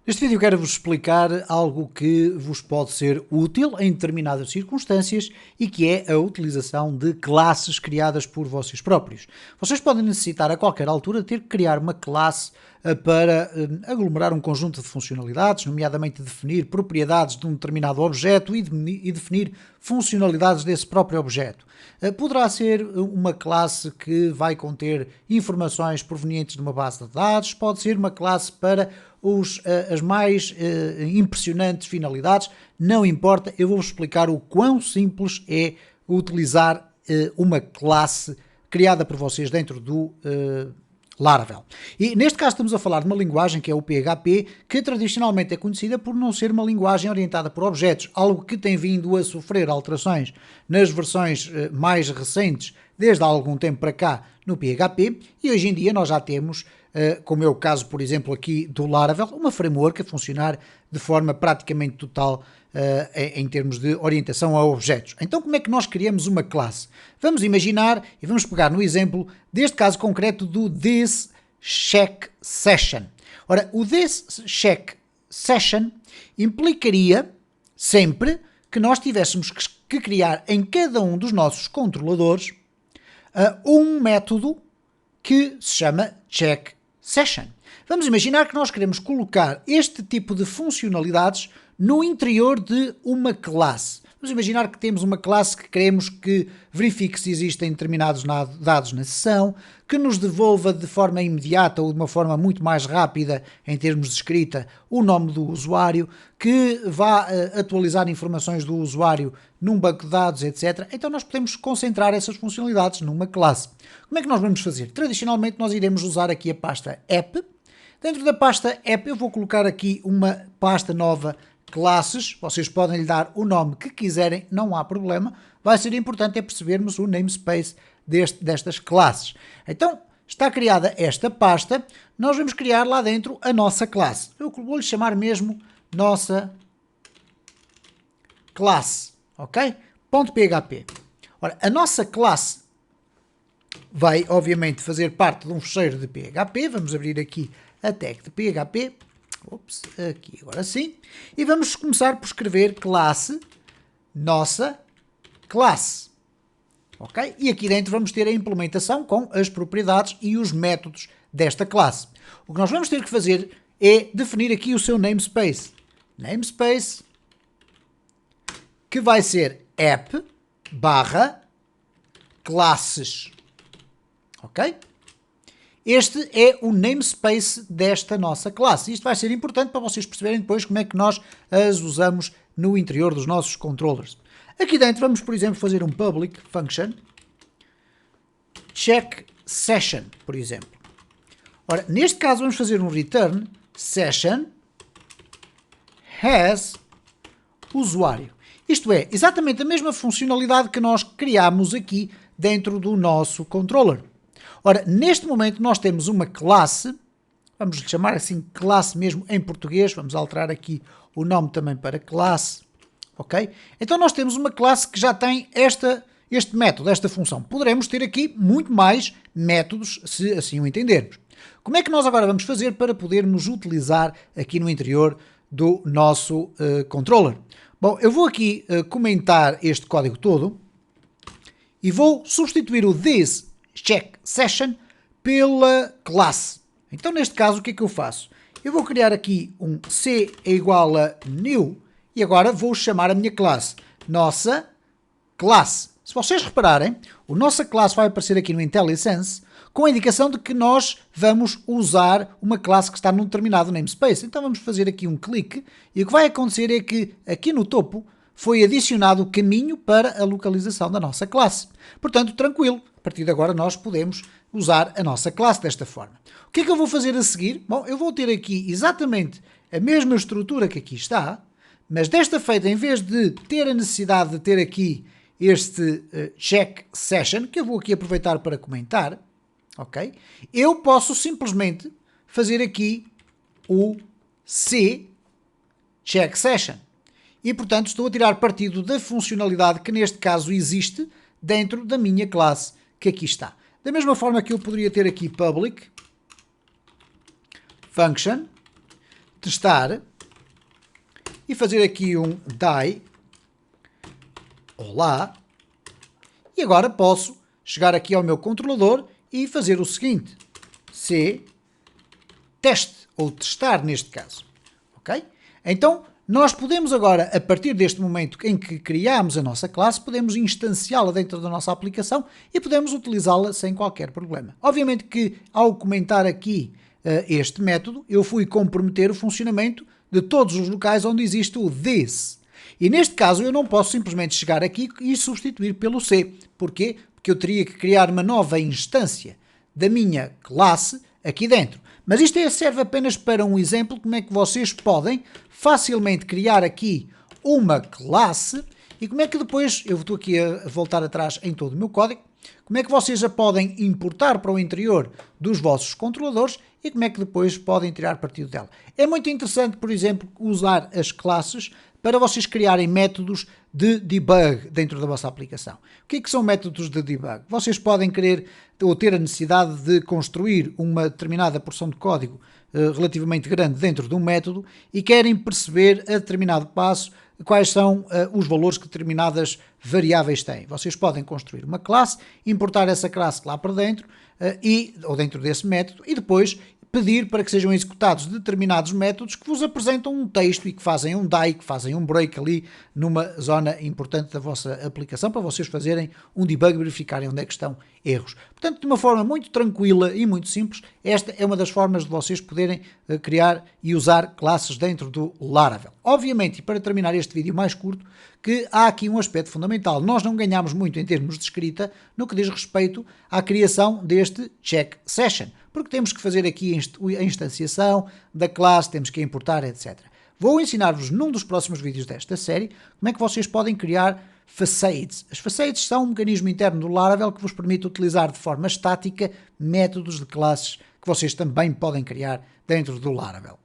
Neste vídeo quero-vos explicar algo que vos pode ser útil em determinadas circunstâncias e que é a utilização de classes criadas por vocês próprios. Vocês podem necessitar a qualquer altura ter que criar uma classe para aglomerar um conjunto de funcionalidades, nomeadamente definir propriedades de um determinado objeto e definir funcionalidades desse próprio objeto. Poderá ser uma classe que vai conter informações provenientes de uma base de dados, pode ser uma classe para as mais impressionantes finalidades, não importa, eu vou-vos explicar o quão simples é utilizar uma classe criada por vocês dentro do Laravel. E neste caso estamos a falar de uma linguagem que é o PHP, que tradicionalmente é conhecida por não ser uma linguagem orientada por objetos, algo que tem vindo a sofrer alterações nas versões mais recentes, desde há algum tempo para cá, no PHP, e hoje em dia nós já temos, como é o caso, por exemplo, aqui do Laravel, uma framework a funcionar de forma praticamente total em termos de orientação a objetos. Então, como é que nós criamos uma classe? Vamos imaginar e vamos pegar no exemplo deste caso concreto do ThisCheckSession. Ora, o ThisCheckSession implicaria sempre que nós tivéssemos que criar em cada um dos nossos controladores um método que se chama checkSession. Vamos imaginar que nós queremos colocar este tipo de funcionalidades no interior de uma classe. Vamos imaginar que temos uma classe que queremos que verifique se existem determinados dados na sessão, que nos devolva de forma imediata ou de uma forma muito mais rápida, em termos de escrita, o nome do usuário, que vá atualizar informações do usuário num banco de dados, etc. Então nós podemos concentrar essas funcionalidades numa classe. Como é que nós vamos fazer? Tradicionalmente nós iremos usar aqui a pasta app. Dentro da pasta app eu vou colocar aqui uma pasta nova, classes. Vocês podem lhe dar o nome que quiserem, não há problema. Vai ser importante é percebermos o namespace destas classes. Então, está criada esta pasta, nós vamos criar lá dentro a nossa classe. Eu vou-lhe chamar mesmo nossa classe, ok? .php. Ora, a nossa classe vai, obviamente, fazer parte de um fecheiro de PHP. Vamos abrir aqui a tag de PHP. Ops, aqui agora sim. E vamos começar por escrever classe, nossa classe. Ok? E aqui dentro vamos ter a implementação com as propriedades e os métodos desta classe. O que nós vamos ter que fazer é definir aqui o seu namespace. Namespace, que vai ser app barra classes. Ok? Este é o namespace desta nossa classe. Isto vai ser importante para vocês perceberem depois como é que nós as usamos no interior dos nossos controllers. Aqui dentro vamos, por exemplo, fazer um public function checkSession, por exemplo. Ora, neste caso vamos fazer um return session has usuário. Isto é, exatamente a mesma funcionalidade que nós criámos aqui dentro do nosso controller. Ora, neste momento nós temos uma classe, vamos lhe chamar assim classe mesmo em português, vamos alterar aqui o nome também para classe, ok? Então nós temos uma classe que já tem este método, esta função. Poderemos ter aqui muito mais métodos, se assim o entendermos. Como é que nós agora vamos fazer para podermos utilizar aqui no interior do nosso controller? Bom, eu vou aqui comentar este código todo e vou substituir o ThisCheckSession pela classe. Então, neste caso, o que é que eu faço? Eu vou criar aqui um C é igual a new e agora vou chamar a minha classe nossa classe. Se vocês repararem, o nossa classe vai aparecer aqui no IntelliSense com a indicação de que nós vamos usar uma classe que está num determinado namespace. Então vamos fazer aqui um clique e o que vai acontecer é que aqui no topo foi adicionado o caminho para a localização da nossa classe. Portanto, tranquilo, a partir de agora nós podemos usar a nossa classe desta forma. O que é que eu vou fazer a seguir? Bom, eu vou ter aqui exatamente a mesma estrutura que aqui está, mas desta feita, em vez de ter a necessidade de ter aqui este checkSession, que eu vou aqui aproveitar para comentar, ok? Eu posso simplesmente fazer aqui o C checkSession. E, portanto, estou a tirar partido da funcionalidade que, neste caso, existe dentro da minha classe que aqui está. Da mesma forma que eu poderia ter aqui public function testar e fazer aqui um die. Olá. E agora posso chegar aqui ao meu controlador e fazer o seguinte. C teste, ou testar neste caso. Ok? Então, nós podemos agora, a partir deste momento em que criamos a nossa classe, podemos instanciá-la dentro da nossa aplicação e podemos utilizá-la sem qualquer problema. Obviamente que, ao comentar aqui este método, eu fui comprometer o funcionamento de todos os locais onde existe o this. E neste caso eu não posso simplesmente chegar aqui e substituir pelo C. Porquê? Porque eu teria que criar uma nova instância da minha classe aqui dentro. Mas isto serve apenas para um exemplo como é que vocês podem facilmente criar aqui uma classe e como é que depois, eu estou aqui a voltar atrás em todo o meu código, como é que vocês a podem importar para o interior dos vossos controladores e como é que depois podem tirar partido dela. É muito interessante, por exemplo, usar as classes para vocês criarem métodos de debug dentro da vossa aplicação. O que é que são métodos de debug? Vocês podem querer ou ter a necessidade de construir uma determinada porção de código relativamente grande dentro de um método e querem perceber a determinado passo quais são os valores que determinadas variáveis têm. Vocês podem construir uma classe, importar essa classe lá para dentro, ou dentro desse método, e depois pedir para que sejam executados determinados métodos que vos apresentam um texto e que fazem um die, que fazem um break ali numa zona importante da vossa aplicação para vocês fazerem um debug e verificarem onde é que estão erros. Portanto, de uma forma muito tranquila e muito simples, esta é uma das formas de vocês poderem criar e usar classes dentro do Laravel. Obviamente, e para terminar este vídeo mais curto, que há aqui um aspecto fundamental. Nós não ganhamos muito em termos de escrita no que diz respeito à criação deste check session, porque temos que fazer aqui a instanciação da classe, temos que importar, etc. Vou ensinar-vos num dos próximos vídeos desta série como é que vocês podem criar facades. As facades são um mecanismo interno do Laravel que vos permite utilizar de forma estática métodos de classes que vocês também podem criar dentro do Laravel.